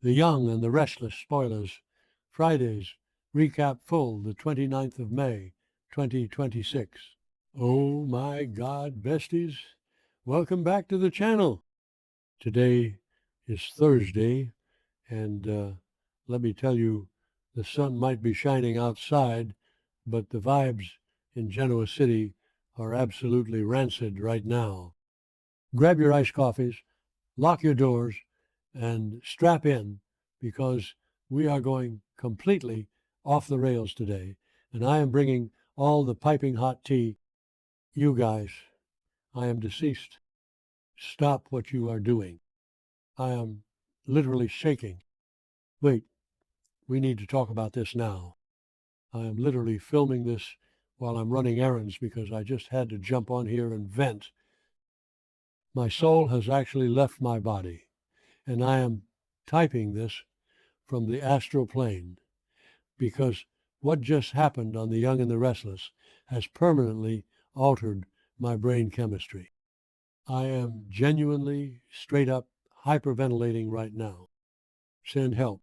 The Young and the Restless spoilers. Fridays. Recap full, the 29th of May, 2026. Oh my God, besties. Welcome back to the channel. Today is Thursday, and let me tell you, the sun might be shining outside, but the vibes in Genoa City are absolutely rancid right now. Grab your iced coffees, lock your doors, and strap in, because we are going completely off the rails today, and I am bringing all the piping hot tea. You guys, I am deceased. Stop what you are doing. I am literally shaking. Wait, we need to talk about this now. I am literally filming this while I'm running errands because I just had to jump on here and vent. My soul has actually left my body, and I am typing this from the astral plane because what just happened on The Young and the Restless has permanently altered my brain chemistry. I am genuinely, straight up hyperventilating right now. Send help.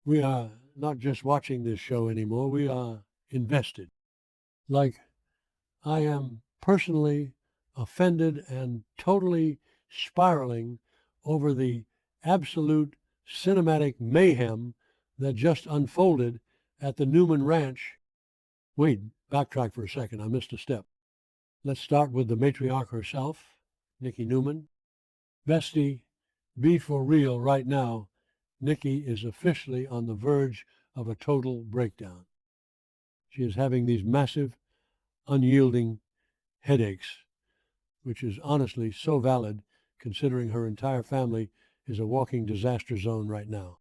We are not just watching this show anymore, we are invested. Like, I am personally offended and totally spiraling over the absolute cinematic mayhem that just unfolded at the Newman Ranch. Wait, backtrack for a second, I missed a step. Let's start with the matriarch herself, Nikki Newman. Bestie, be for real right now. Nikki is officially on the verge of a total breakdown. She is having these massive, unyielding headaches, which is honestly so valid considering her entire family is a walking disaster zone right now.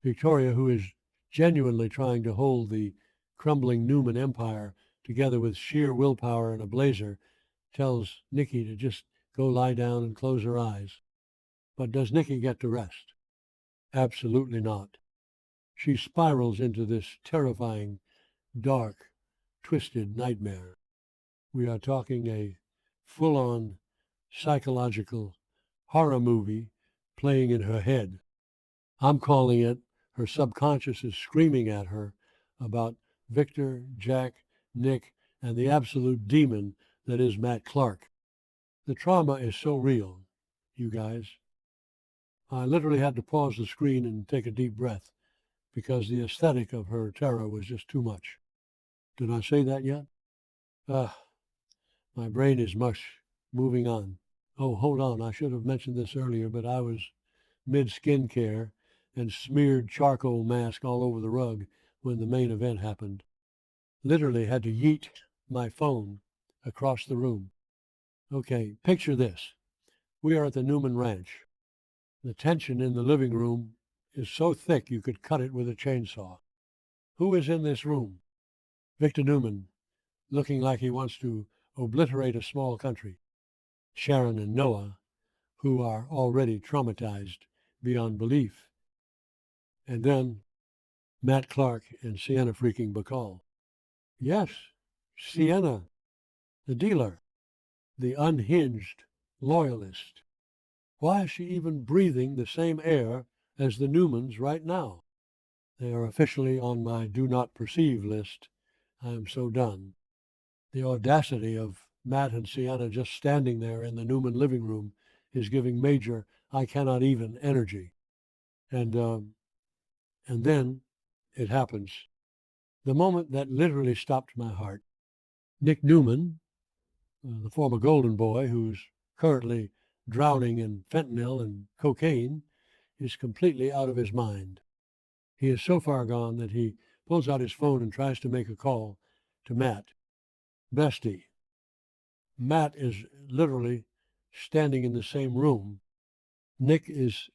Victoria, who is genuinely trying to hold the crumbling Newman empire together with sheer willpower and a blazer, tells Nikki to just go lie down and close her eyes. But does Nikki get to rest? Absolutely not. She spirals into this terrifying, dark, twisted nightmare. We are talking a full-on psychological horror movie playing in her head. I'm calling it her subconscious is screaming at her about Victor, Jack, Nick, and the absolute demon that is Matt Clark. The trauma is so real, you guys. I literally had to pause the screen and take a deep breath because the aesthetic of her terror was just too much. Did I say that yet? My brain is mush. Moving on. Oh, hold on. I should have mentioned this earlier, but I was mid-skincare and smeared charcoal mask all over the rug when the main event happened. Literally had to yeet my phone across the room. Okay, picture this. We are at the Newman Ranch. The tension in the living room is so thick you could cut it with a chainsaw. Who is in this room? Victor Newman, looking like he wants to obliterate a small country. Sharon and Noah, who are already traumatized beyond belief. And then Matt Clark and Sienna freaking Bacall. Yes, Sienna, the dealer, the unhinged loyalist. Why is she even breathing the same air as the Newmans right now? They are officially on my do not perceive list. I am so done. The audacity of Matt and Sienna just standing there in the Newman living room is giving major I cannot even energy. And then it happens. The moment that literally stopped my heart. Nick Newman, the former Golden Boy, who's currently drowning in fentanyl and cocaine, is completely out of his mind. He is so far gone that he pulls out his phone and tries to make a call to Matt. Bestie. Matt is literally standing in the same room. Nick is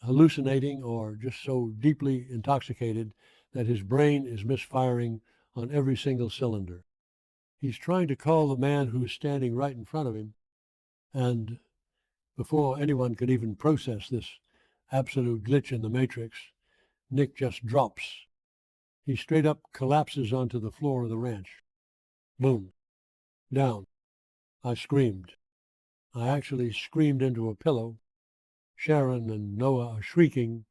hallucinating or just so deeply intoxicated that his brain is misfiring on every single cylinder. He's trying to call the man who's standing right in front of him, and before anyone could even process this absolute glitch in the matrix, Nick just drops. He straight up collapses onto the floor of the ranch. Boom. Down. I screamed. I actually screamed into a pillow. Sharon and Noah are shrieking.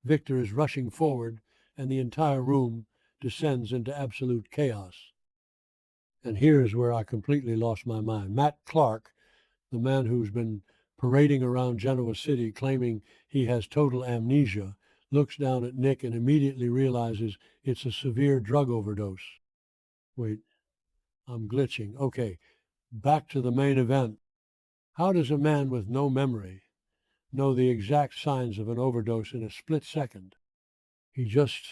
Victor is rushing forward, and the entire room descends into absolute chaos. And here's where I completely lost my mind. Matt Clark, the man who's been parading around Genoa City claiming he has total amnesia, looks down at Nick and immediately realizes it's a severe drug overdose. Wait, I'm glitching. Okay, back to the main event. How does a man with no memory know the exact signs of an overdose in a split second? He just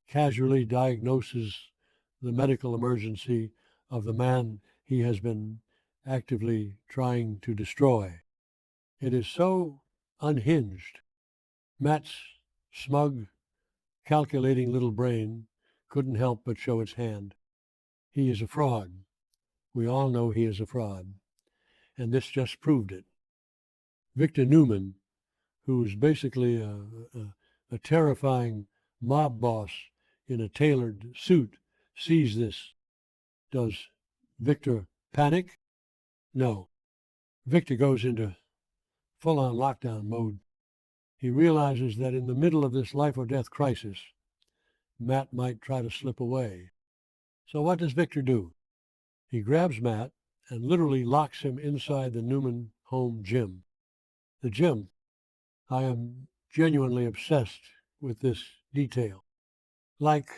casually diagnoses the medical emergency of the man he has been actively trying to destroy. It is so unhinged. Matt's smug, calculating little brain couldn't help but show its hand. He is a fraud. We all know he is a fraud. And this just proved it. Victor Newman, who is basically a terrifying mob boss in a tailored suit, sees this. Does Victor panic? No. Victor goes into full-on lockdown mode. He realizes that in the middle of this life or death crisis, Matt might try to slip away. So what does Victor do? He grabs Matt and literally locks him inside the Newman home gym. The gym. I am genuinely obsessed with this detail. Like,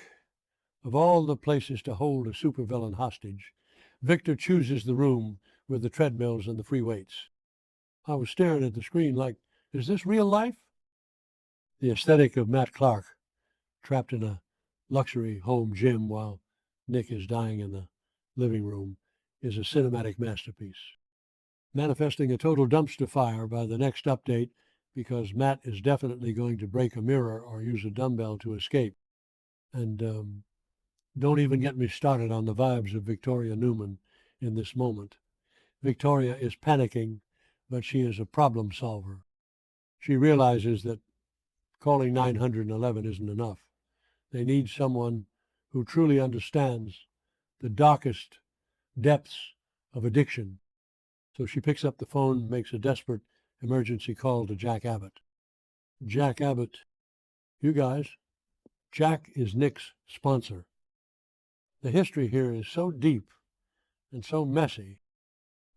of all the places to hold a supervillain hostage, Victor chooses the room with the treadmills and the free weights. I was staring at the screen like, is this real life? The aesthetic of Matt Clark, trapped in a luxury home gym while Nick is dying in the living room, is a cinematic masterpiece. Manifesting a total dumpster fire by the next update because Matt is definitely going to break a mirror or use a dumbbell to escape. And don't even get me started on the vibes of Victoria Newman in this moment. Victoria is panicking, but she is a problem solver. She realizes that calling 911 isn't enough. They need someone who truly understands the darkest depths of addiction. So she picks up the phone and makes a desperate emergency call to Jack Abbott. Jack Abbott, you guys, Jack is Nick's sponsor. The history here is so deep and so messy.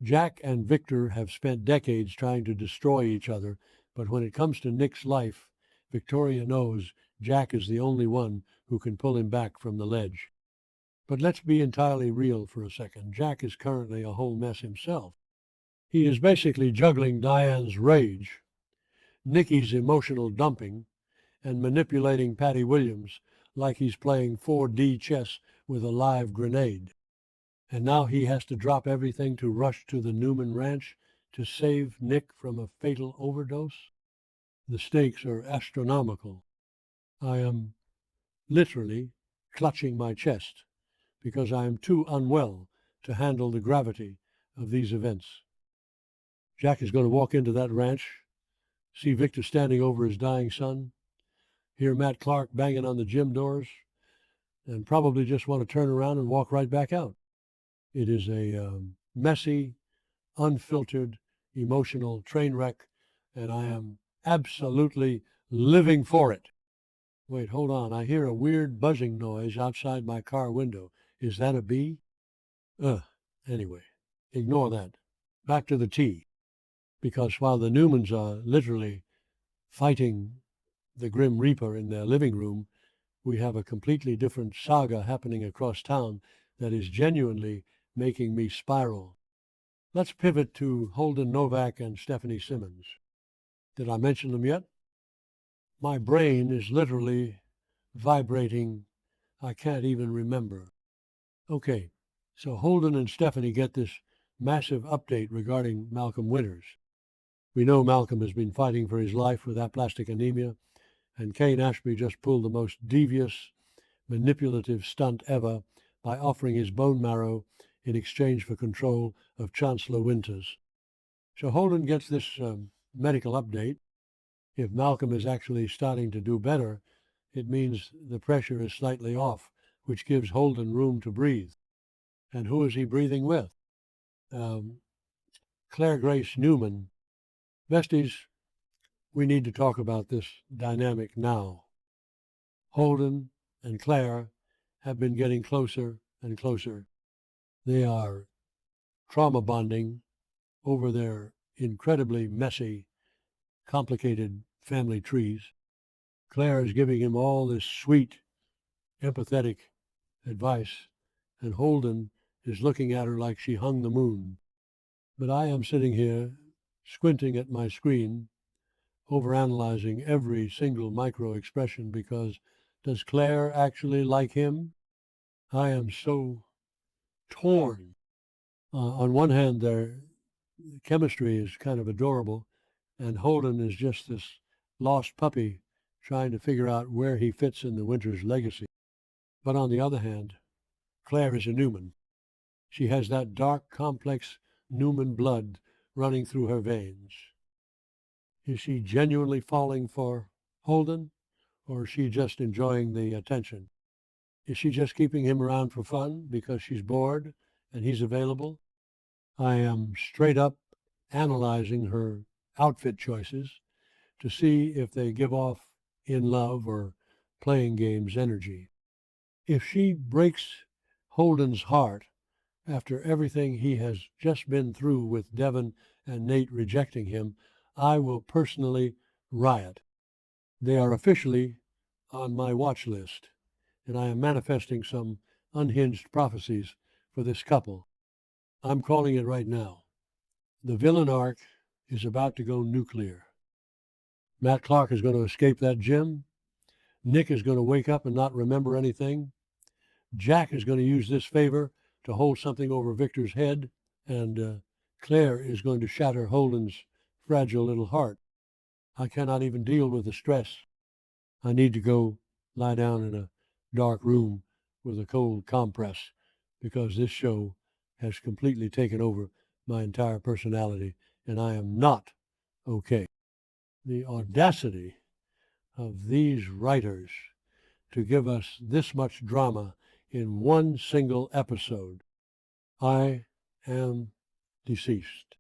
Jack and Victor have spent decades trying to destroy each other, but when it comes to Nick's life, Victoria knows Jack is the only one who can pull him back from the ledge. But let's be entirely real for a second. Jack is currently a whole mess himself. He is basically juggling Diane's rage, Nikki's emotional dumping, and manipulating Patty Williams like he's playing 4D chess with a live grenade. And now he has to drop everything to rush to the Newman Ranch to save Nick from a fatal overdose? The stakes are astronomical. I am literally clutching my chest because I am too unwell to handle the gravity of these events. Jack is going to walk into that ranch, see Victor standing over his dying son, hear Matt Clark banging on the gym doors, and probably just want to turn around and walk right back out. It is a messy, unfiltered, emotional train wreck, and I am absolutely living for it. Wait, hold on. I hear a weird buzzing noise outside my car window. Is that a bee? Anyway, ignore that. Back to the tea. Because while the Newmans are literally fighting the Grim Reaper in their living room, we have a completely different saga happening across town that is genuinely making me spiral. Let's pivot to Holden Novak and Stephanie Simmons. Did I mention them yet? My brain is literally vibrating. I can't even remember. Okay, so Holden and Stephanie get this massive update regarding Malcolm Winters. We know Malcolm has been fighting for his life with aplastic anemia, and Kane Ashby just pulled the most devious, manipulative stunt ever by offering his bone marrow in exchange for control of Chancellor Winters. So Holden gets this medical update. If Malcolm is actually starting to do better, it means the pressure is slightly off, which gives Holden room to breathe. And who is he breathing with? Claire Grace Newman. Besties, We need to talk about this dynamic now. Holden and Claire have been getting closer and closer. They are trauma bonding over their incredibly messy, complicated family trees. Claire is giving him all this sweet, empathetic advice, and Holden is looking at her like she hung the moon. But I am sitting here, squinting at my screen, overanalyzing every single micro expression because does Claire actually like him? I am so torn. On one hand, their chemistry is kind of adorable, and Holden is just this lost puppy trying to figure out where he fits in the Winters legacy. But on the other hand, Claire is a Newman. She has that dark, complex Newman blood running through her veins. Is she genuinely falling for Holden, or is she just enjoying the attention? Is she just keeping him around for fun because she's bored and he's available? I am straight up analyzing her outfit choices to see if they give off in love or playing games energy. If she breaks Holden's heart after everything he has just been through with Devon and Nate rejecting him, I will personally riot. They are officially on my watch list, and I am manifesting some unhinged prophecies for this couple. I'm calling it right now. The villain arc is about to go nuclear. Matt Clark is going to escape that gym. Nick is going to wake up and not remember anything. Jack is going to use this favor to hold something over Victor's head, and Claire is going to shatter Holden's fragile little heart. I cannot even deal with the stress. I need to go lie down in a dark room with a cold compress because this show has completely taken over my entire personality, and I am not okay. The audacity of these writers to give us this much drama in one single episode. I am deceased.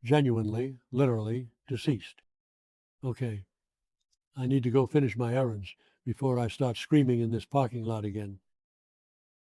Genuinely, literally deceased. Okay, I need to go finish my errands before I start screaming in this parking lot again.